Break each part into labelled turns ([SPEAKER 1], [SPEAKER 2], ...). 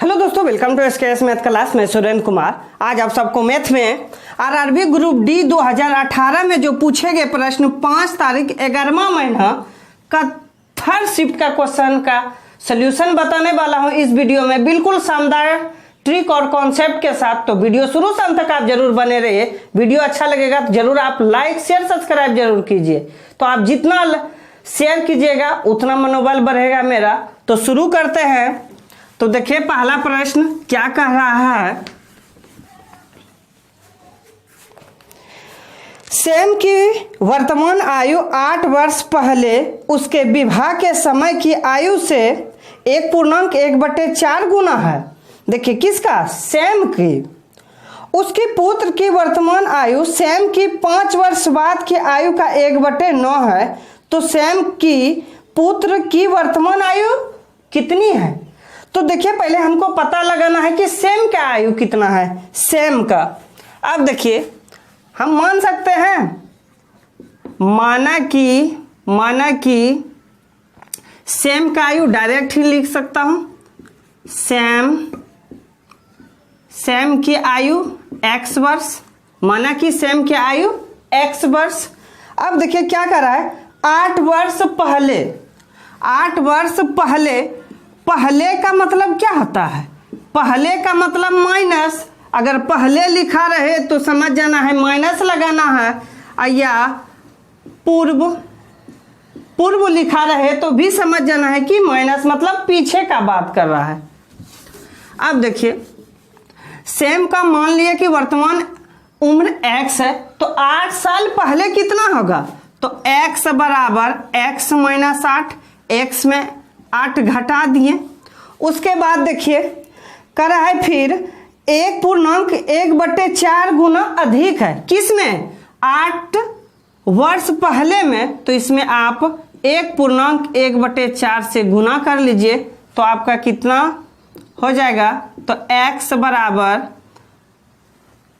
[SPEAKER 1] Hello दोस्तों, welcome to SKS math class. मैं सुरेंद्र कुमार। आज आप सबको मैथ में आरआरबी ग्रुप डी 2018 में जो पूछे गए प्रश्न 5 तारीख 11वां महीना का थर्ड शिफ्ट का क्वेश्चन का सलूशन बताने वाला हूं इस वीडियो में, बिल्कुल शानदार ट्रिक और कॉन्सेप्ट के साथ। तो वीडियो शुरू से अंत तक आप जरूर बने रहिए। वीडियो अच्छा लगेगा तो जरूर आप लाइक शेयर सब्सक्राइब जरूर कीजिए। तो आप जितना शेयर कीजिएगा उतना मनोबल बढ़ेगा मेरा। तो शुरू करते हैं। तो देखिए पहला प्रश्न क्या कह रहा है। सैम की वर्तमान आयु 8 वर्ष पहले उसके विवाह के समय की आयु से 1.1/4 गुना है। देखिए किसका? सैम की। उसकी पुत्र की वर्तमान आयु सैम की 5 वर्ष बाद की आयु का 1/9 है। तो सैम की पुत्र की वर्तमान आयु कितनी है? तो देखिए पहले हमको पता लगाना है कि सैम का आयु कितना है। सैम का अब देखिए हम मान सकते हैं, माना कि सैम का आयु डायरेक्ट ही लिख सकता हूं। सैम की आयु x वर्ष, माना कि सैम की आयु x वर्ष। अब देखिए क्या कर रहा है, 8 वर्ष पहले। 8 वर्ष पहले का मतलब क्या होता है? पहले का मतलब माइनस। अगर पहले लिखा रहे तो समझ जाना है माइनस लगाना है, या पूर्व लिखा रहे तो भी समझ जाना है कि माइनस मतलब पीछे का बात कर रहा है। अब देखिए सैम का मान लिया कि वर्तमान उम्र x है, तो 8 साल पहले कितना होगा? तो x बराबर x - 8, x में 8 घटा दिए। उसके बाद देखिए कर रहा है फिर 1.1/4 गुना अधिक है। किसमें? 8 वर्ष पहले में। तो इसमें आप 1.1/4 से गुना कर लीजिए तो आपका कितना हो जाएगा? तो x बराबर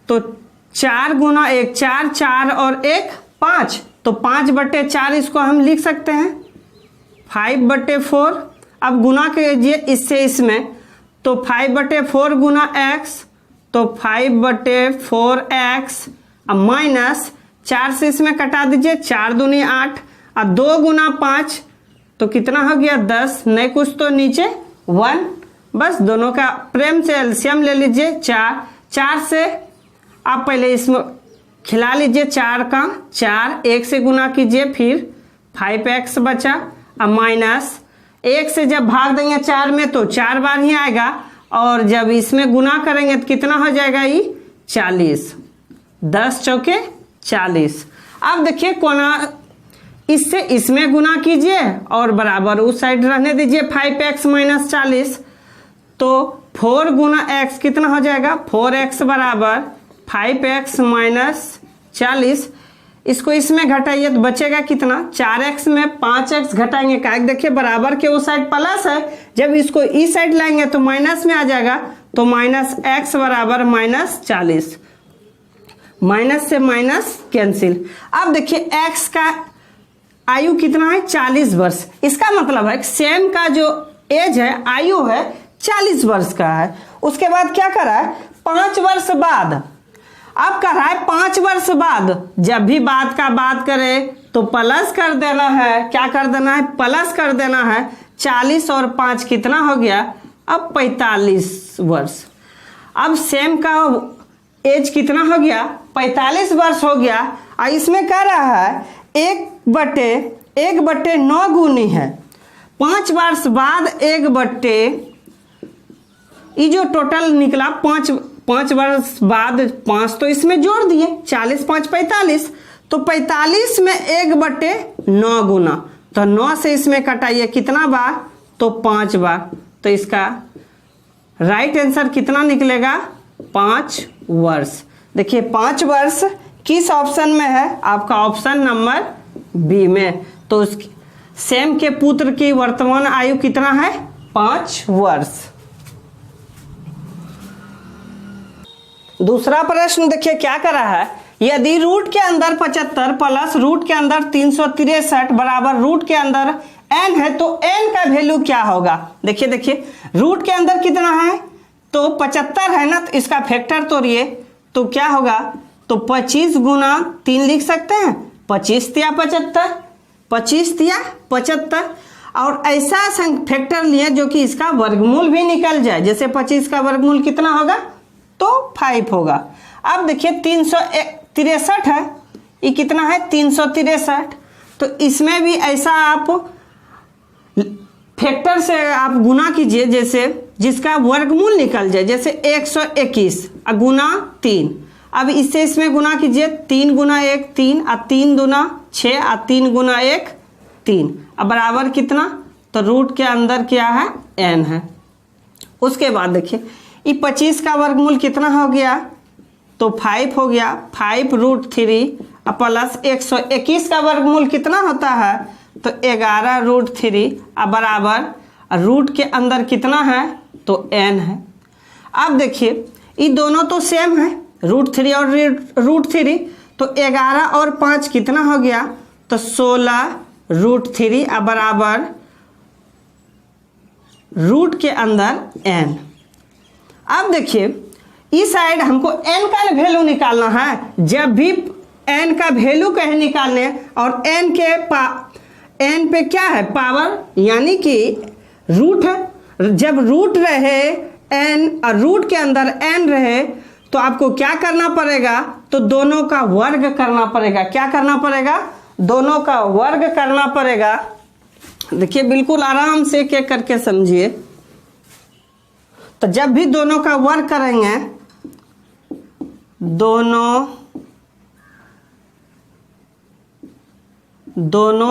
[SPEAKER 1] तो 4 गुना 1 4, 4 और 1 5, तो 5/4 इसको हम लिख सकते हैं 5/4। अब गुना कीजिए इससे इसमें, तो 5/4 गुना x, तो 5/4x माइनस 4 से इसमें कटा दीजिए, 4 दूनी 8 और 2 गुना 5 तो कितना हो गया 10, नहीं कुछ तो नीचे 1। बस दोनों का प्रेम से एलसीएम ले लीजिए 4 से आप पहले इसमें खिला लीजिए 4 का 4, 1 से गुना कीजिए फिर 5x बचा, अब माइनस 1 से जब भाग देंगे 4 में तो 4 बार ही आएगा, और जब इसमें गुना करेंगे तो कितना हो जाएगा? ये 40, 10 चौके 40। अब देखिए कोना इससे इसमें गुना कीजिए और बराबर उस साइड रहने दीजिए 5x - 40, तो 4 गुना x कितना हो जाएगा? 4x बराबर 5x - 40। इसको इसमें घटाइए तो बचेगा कितना? 4x में 5x घटाएंगे का देखिए बराबर के उस साइड प्लस है, जब इसको इस साइड लाएंगे तो माइनस में आ जाएगा। तो -x बराबर -40, माइनस से माइनस कैंसिल। अब देखिए x का आयु कितना है? 40 वर्ष। इसका मतलब है सैम का जो एज है, आयु है 40 वर्ष का है। उसके बाद क्या कर रहा है? 5 वर्ष बाद। अब कर रहा है 5 वर्ष बाद। जब भी बात करें तो प्लस कर देना है। क्या कर देना है? प्लस कर देना है। 40 और 5 कितना हो गया? अब 45 वर्ष। अब सैम का एज कितना हो गया? 45 वर्ष हो गया। और इसमें कह रहा है 1/9 गुनी है। 5 वर्ष बाद 1/, ये जो टोटल निकला 5 वर्ष बाद 5 तो इसमें जोड़ दिए, 40 5 45, तो 45 में 1/9 गुना, तो 9 से इसमें कटाइए कितना बार? तो 5 बार। तो इसका राइट आंसर कितना निकलेगा? 5 वर्ष। देखिए 5 वर्ष किस ऑप्शन में है? आपका ऑप्शन नंबर बी में। तो सैम के पुत्र की वर्तमान आयु कितना है? 5 वर्ष। दूसरा प्रश्न देखिए क्या कर रहा है। यदि रूट के अंदर 75 प्लस रूट के अंदर 363 बराबर रूट के अंदर n है तो n का वैल्यू क्या होगा? देखिए रूट के अंदर कितना है? तो 75 है ना, तो इसका फैक्टर तोड़िए तो क्या होगा, तो 25 गुना 3 लिख सकते हैं, 25 तिया 75, 25 तिया 75। और ऐसा फैक्टर लिए जो कि इसका वर्गमूल भी निकल जाए, जैसे 25 का वर्गमूल कितना होगा, तो 5 होगा। अब देखिए 363 है, ये कितना है 363, तो इसमें भी ऐसा आप फैक्टर से आप गुना कीजिए जैसे जिसका वर्गमूल निकल जाए, जैसे 121 गुना 3। अब इससे इसमें गुना कीजिए, 3 गुना 1 3, 3 दूना 6, 3 गुना 1 3, अब बराबर कितना, तो रूट के अंदर क्या है, n है। उसके बाद देखिए ये 25 का वर्गमूल कितना हो गया, तो 5 हो गया, 5√3 प्लस 121 का वर्गमूल कितना होता है, तो 11√3 बराबर रूट के अंदर कितना है, तो n है। अब देखिए ये दोनों तो सेम है, √3 और √3, तो 11 और 5 कितना हो गया, तो 16√3 बराबर रूट के अंदर n। अब देखिए इस साइड हमको n का वैल्यू निकालना है। जब भी n का वैल्यू कहीं निकालने और n पे क्या है, पावर, यानी कि रूट है। जब रूट रहे n और रूट के अंदर n रहे तो आपको क्या करना पड़ेगा, तो दोनों का वर्ग करना पड़ेगा। क्या करना पड़ेगा, दोनों का वर्ग करना पड़ेगा। देखिए बिल्कुल आराम से एक एक करके समझिए। तो जब भी दोनों का वर्ग करेंगे, दोनों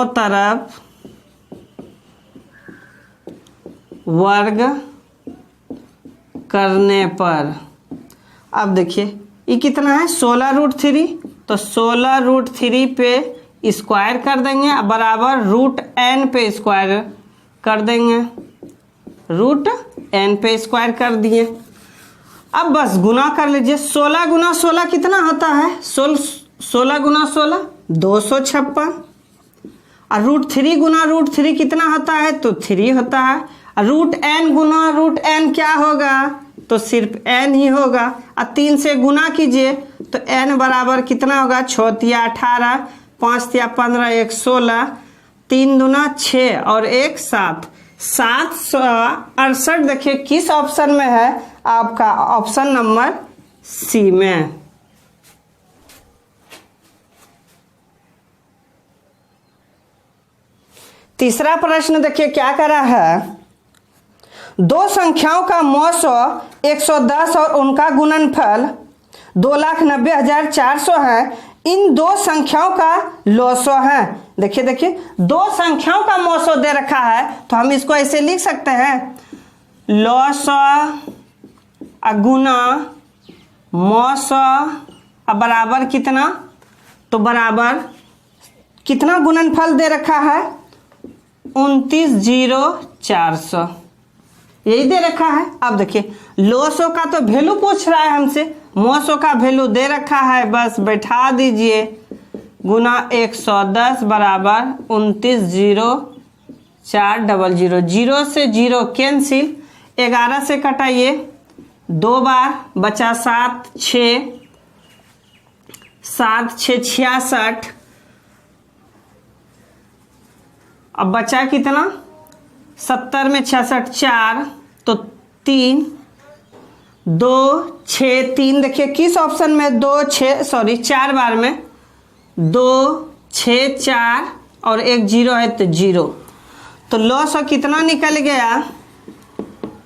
[SPEAKER 1] तरफ वर्ग करने पर, अब देखिए ये कितना है, 16√3, तो 16√3 पे स्क्वायर कर देंगे बराबर रूट n पे स्क्वायर कर देंगे, रूट n पे स्क्वायर कर दिए। अब बस गुना कर लीजिए, 16 गुना 16 कितना होता है, 16 गुना 16 256, और √3 गुना √3 कितना होता है, तो 3 होता है। रूट n गुना रूट n क्या होगा, तो सिर्फ n ही होगा। और 3 से गुना कीजिए तो n बराबर कितना होगा, 6 तिया 18, 5 तिया 15, 1 16, 3 दूना 6 और 1 7, 768। देखिए किस ऑप्शन में है, आपका ऑप्शन नंबर सी में। तीसरा प्रश्न देखिए क्या करा है, दो संख्याओं का मौसो 110 और उनका गुणनफल 2,90,400 है। इन दो संख्याओं का लॉसो है। देखिए दो संख्याओं का मौसो दे रखा है तो हम इसको ऐसे लिख सकते हैं, लॉसो गुना मौसो बराबर कितना, तो बराबर कितना गुणनफल दे रखा है, 29,0400 यही दे रखा है। अब देखिए लॉसो का तो वैल्यू पूछ रहा है हमसे, मौसो का वैल्यू दे रखा है, बस बैठा दीजिए, गुना 110 बराबर 29,0400। 0 से 0 कैंसिल, 11 से कटाइए 2 बार, बचा 7 6 66। अब बचा कितना, 70 में 66 4, तो 3 2 6 3। देखिए किस ऑप्शन में 4 बार में 2 6 4 और 1 0 है, तो 0। तो लॉस कितना निकल गया,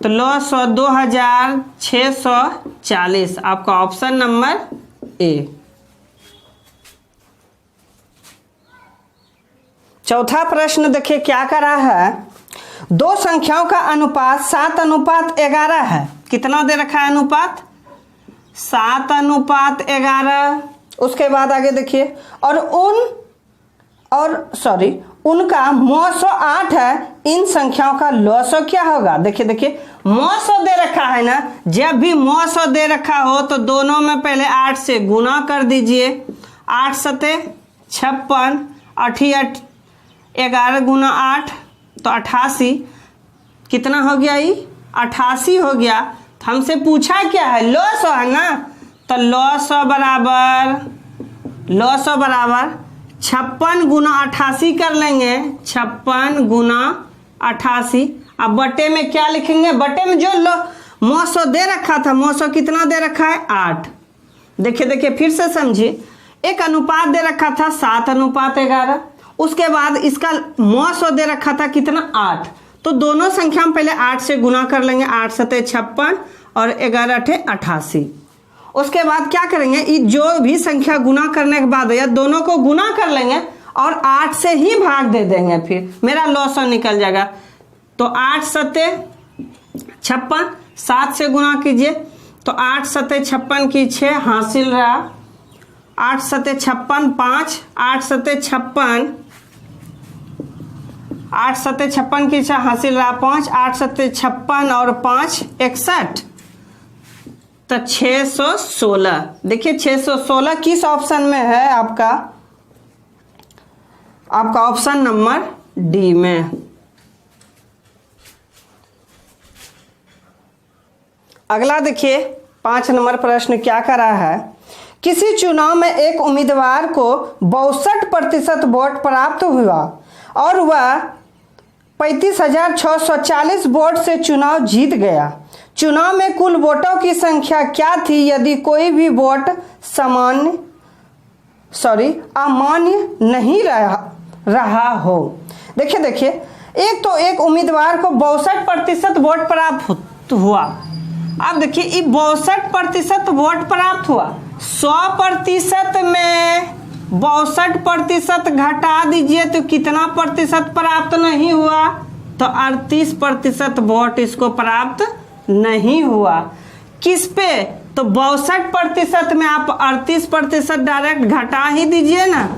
[SPEAKER 1] तो लॉस 2,640, आपका ऑप्शन नंबर ए। चौथा प्रश्न देखिए क्या करा है, दो संख्याओं का अनुपात 7:11 है। कितना दे रखा है अनुपात, 7:11। उसके बाद आगे देखिए, उनका मौसो 8 है। इन संख्याओं का लॉसो क्या होगा। देखिए मौसो दे रखा है ना, जब भी मौसो दे रखा हो तो दोनों में पहले 8 से गुना कर दीजिए, 8 सते 56, 8 11 गुना 8 तो 88, कितना हो गया, ये 88 हो गया। हमसे पूछा क्या है, लॉस है ना, तो लॉस बराबर 56 गुना 88 कर लेंगे, 56 गुना 88। अब बटे में क्या लिखेंगे, बटे में जो मौसो दे रखा था, मौसो कितना दे रखा है 8। देखिए फिर से समझिए, एक अनुपात दे रखा था 7:11, उसके बाद इसका मौसो दे रखा था कितना 8, तो दोनों संख्या में पहले 8 से गुना कर लेंगे, 8 सते 56 और 11 अठे 88। उसके बाद क्या करेंगे, जो भी संख्या गुना करने के बाद या दोनों को गुना कर लेंगे और 8 से ही भाग दे देंगे, फिर मेरा लॉस निकल जाएगा। तो 8 सते 56, 7 से गुना कीजिए तो 8 सते 56 की 6 हासिल रहा, 8 सते 56 5, 8 सते 56 की 6 हासिल रहा 5, 8 सते 56 और 5 61, तो 616। देखिए 616 किस ऑप्शन में है, आपका ऑप्शन नंबर डी में। अगला देखिए 5 नंबर प्रश्न क्या कर रहा है, किसी चुनाव में एक उम्मीदवार को 62% वोट प्राप्त हुआ और वह 35,640 वोट से चुनाव जीत गया। चुनाव में कुल वोटों की संख्या क्या थी यदि कोई भी वोट अमान्य नहीं रहा हो। देखिए एक उम्मीदवार को 62% वोट प्राप्त हुआ। अब देखिए ये 62% वोट प्राप्त हुआ, 100% में 62% घटा दीजिए तो कितना प्रतिशत प्राप्त नहीं हुआ, तो 38% वोट इसको प्राप्त नहीं हुआ। किस पे, तो 62% में आप 38% डायरेक्ट घटा ही दीजिए ना,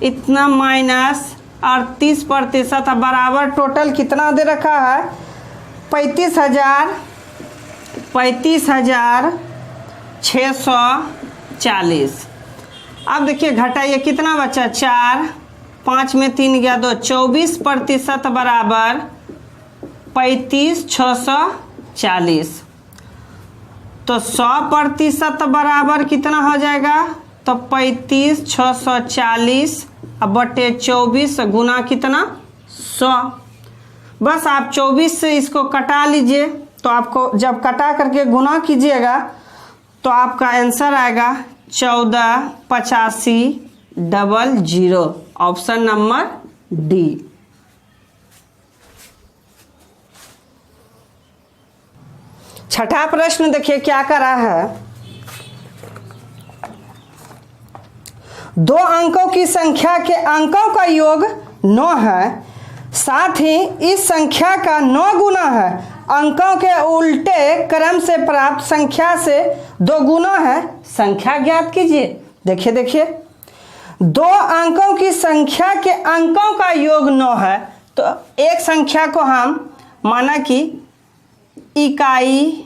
[SPEAKER 1] इतना माइनस 38% बराबर टोटल कितना दे रखा है 35,640। अब देखिए घटाइए कितना बचा 4, 5 में 3 गया 2, 24% बराबर 35,640। तो 100% बराबर कितना हो जाएगा, तो 35,640 अब बटे 24 गुना कितना 100। बस आप 24 से इसको कटा लीजिए, तो आपको जब कटा करके गुना कीजिएगा तो आपका आंसर आएगा 14,85,00। Option number D. छठा प्रश्न देखिए क्या कर रहा है, 2 अंकों की संख्या के अंकों का योग 9 है, साथ ही इस संख्या का 9 गुना है। अंकों के उल्टे क्रम से प्राप्त संख्या से 2 गुना है, संख्या ज्ञात कीजिए। देखिए 2 अंकों की संख्या के अंकों का योग 9 है, तो एक संख्या को हम माना कि इकाई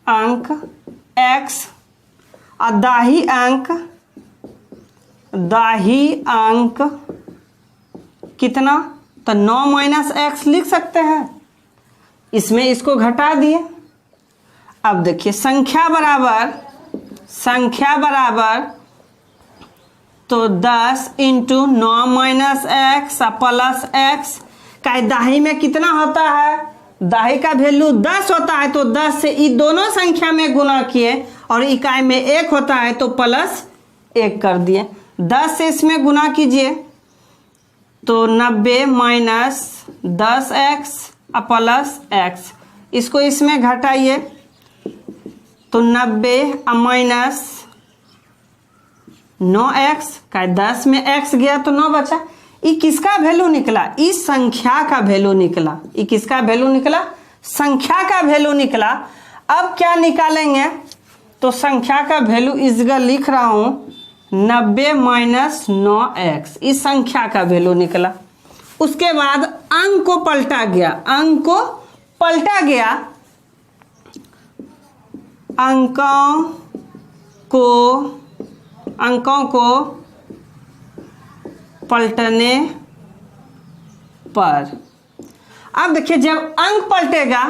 [SPEAKER 1] अंक x और दाही अंक कितना, तो 9 माइनस x लिख सकते हैं, इसमें इसको घटा दिए। अब देखिए संख्या बराबर तो 10 into 9 minus x plus x का दाही में कितना होता है, दाही का वैल्यू 10 होता है, तो 10 से ये दोनों संख्या में गुना किए और इकाई में 1 होता है तो प्लस 1 कर दिए। 10 से इसमें गुना कीजिए तो 90 माइनस 10x प्लस x, इसको इसमें घटाइए तो 90 माइनस 9x का 10 में x गया तो 9 बचा। ये किसका वैल्यू निकला, इस संख्या का वैल्यू निकला। ये किसका वैल्यू निकला, संख्या का वैल्यू निकला। अब क्या निकालेंगे, तो संख्या का वैल्यू इस जगह लिख रहा हूं 90 माइनस 9x, इस संख्या का वैल्यू निकला। उसके बाद अंक को पलटा गया, अंकों को पलटने पर। अब देखिए जब अंक पलटेगा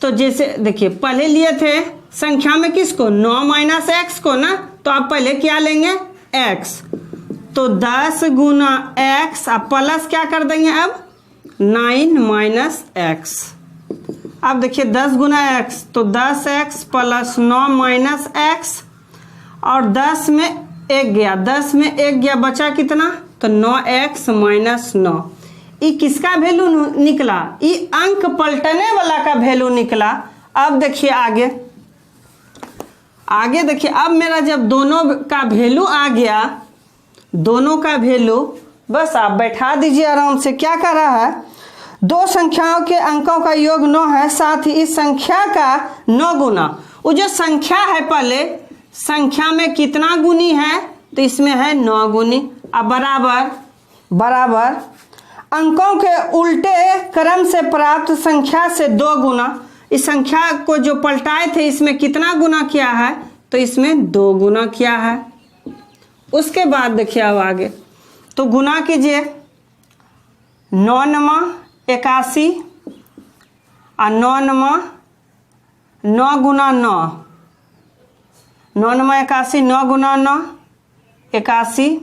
[SPEAKER 1] तो जैसे देखिए पहले लिए थे संख्या में किसको 9 माइनस एक्स को ना, तो आप पहले क्या लेंगे x, तो 10 गुना x अब प्लस क्या कर देंगे अब 9 माइनस एक्स। अब देखिए 10 गुना x तो 10x प्लस 9 माइनस एक्स, और 10 में 1 गया, 10 में 1 गया, बचा कितना तो 9x माइनस 9। ये किसका वैल्यू निकला, ये अंक पलटने वाला का वैल्यू निकला। अब देखिए आगे देखिए, अब मेरा जब दोनों का वैल्यू आ गया, दोनों का वैल्यू बस आप बैठा दीजिए आराम से। क्या कर रहा है, दो संख्याओं के अंकों का योग 9 है, साथ ही इस संख्या का 9 गुना, वो जो संख्या है पहले संख्या में कितना गुनी है तो इसमें है 9 गुनी। अब बराबर अंकों के उल्टे क्रम से प्राप्त संख्या से 2 गुना। इस संख्या को जो पलटाए थे इसमें कितना गुना किया है तो इसमें 2 गुना किया है। उसके बाद देखिए अब आगे तो गुना कीजिए, 9 नमा 81 और 9 नमा 9 गुना 9, 9 नमा 81, 9 गुना 9 81,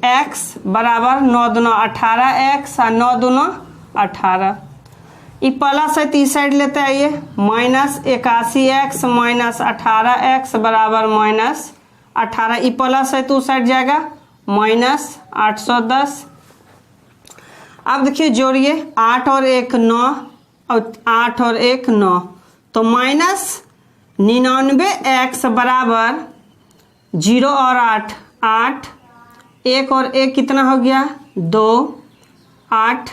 [SPEAKER 1] x बराबर 9 दूना 18x और 9 दूना 18। ये प्लस है तो इस साइड लेते आइए, माइनस 81x माइनस 18x बराबर माइनस 18। ये प्लस है तो उस साइड जाएगा माइनस 810। अब देखिए जोड़िए, 8 और 1 9 और 8 और 1 9, तो माइनस 99x बराबर 0 और 8 8, 1 और 1 कितना हो गया 2 8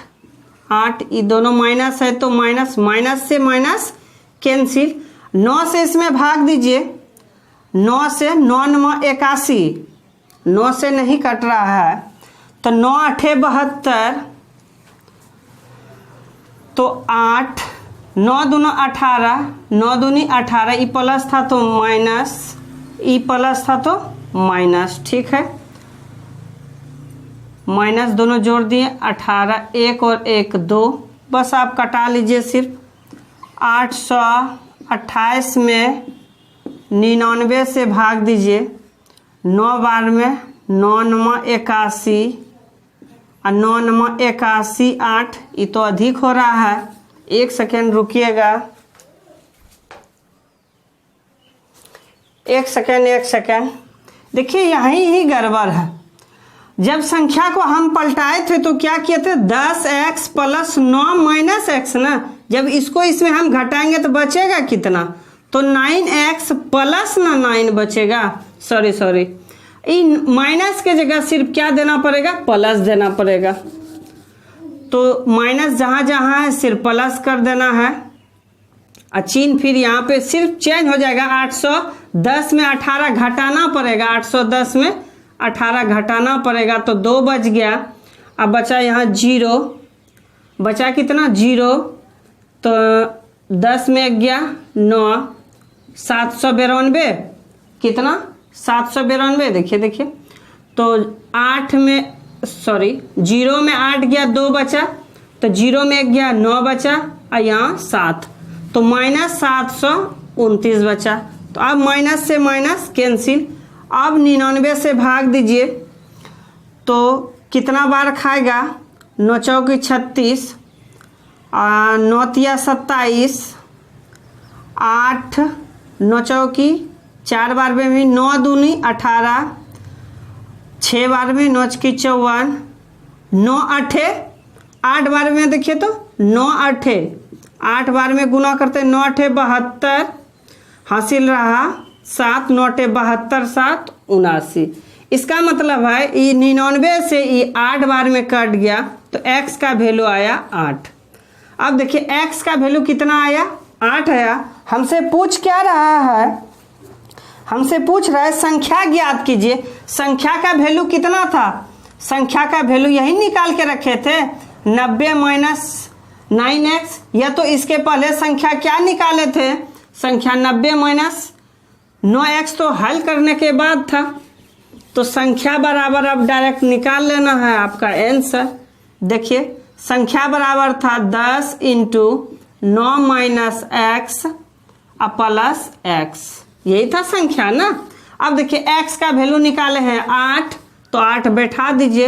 [SPEAKER 1] 8, ये दोनों माइनस है तो माइनस माइनस से माइनस कैंसिल। 9 से इसमें भाग दीजिए, 9 से 9 नमा 81, 9 से नहीं कट रहा है तो 9 8 72, तो 8 9 दूना 18, 9 दूनी 18, ई प्लस था तो माइनस, ई प्लस था तो माइनस, ठीक है माइनस दोनों जोड़ दिए 18, 1 और 1 2, बस आप कटा लीजिए सिर्फ। 828 में 99 से भाग दीजिए, 9 बार में 9 नमा 81 और 9 नमा 81 8, ये तो अधिक हो रहा है, 1 सेकेंड रुकिएगा, 1 सेकेंड। देखिए यहीं ही गड़बड़ है। जब संख्या को हम पलटाए थे तो क्या किए थे 10x प्लस 9 माइनस एक्स ना, जब इसको इसमें हम घटाएंगे तो बचेगा कितना तो 9x प्लस ना 9 बचेगा, सॉरी इन माइनस के जगह सिर्फ क्या देना पड़ेगा प्लस देना पड़ेगा। तो माइनस जहाँ जहाँ है सिर्फ प्लस कर देना है, चिन्ह फिर यहाँ पे सिर्फ चेंज हो जाएगा। 810 में 18 घटाना पड़ेगा, 810 में 18 घटाना पड़ेगा तो 2 बच गया। अब बचा यहाँ 0, बचा कितना 0, तो 10 में 1 गया 9, 792 कितना 792, देखिए तो 8 में 0 में 8 गया 2 बचा, तो 0 में 1 गया 9 बचा और यहाँ 7, तो माइनस 729 बचा। तो अब माइनस से माइनस कैंसिल। अब 99 से भाग दीजिए तो कितना बार खाएगा 9 चौकी 36, 9 तिया 27, 8 9 चौकी 4 बार में भी 9 दूनी 18, 6 बार में 9 की 54, 9 8 8 बार में देखिए तो 9 8 बार में गुना करते 9 8 72, हासिल रहा 7 9 72 7 79। इसका मतलब है ये 99 से ये 8 बार में कट गया तो x का वैल्यू आया 8। अब देखिए x का वैल्यू कितना आया 8 आया। हमसे पूछ क्या रहा है, हमसे पूछ रहा है संख्या ज्ञात कीजिए। संख्या का वैल्यू कितना था, संख्या का वैल्यू यही निकाल के रखे थे 90 माइनस 9x, या तो इसके पहले संख्या क्या निकाले थे, संख्या 90 माइनस 9x तो हल करने के बाद था। तो संख्या बराबर अब डायरेक्ट निकाल लेना है आपका आंसर। देखिए संख्या बराबर था 10 into 9 minus x plus x, यही था संख्या ना। अब देखिए x का वैल्यू निकाले हैं 8, तो 8 बैठा दीजिए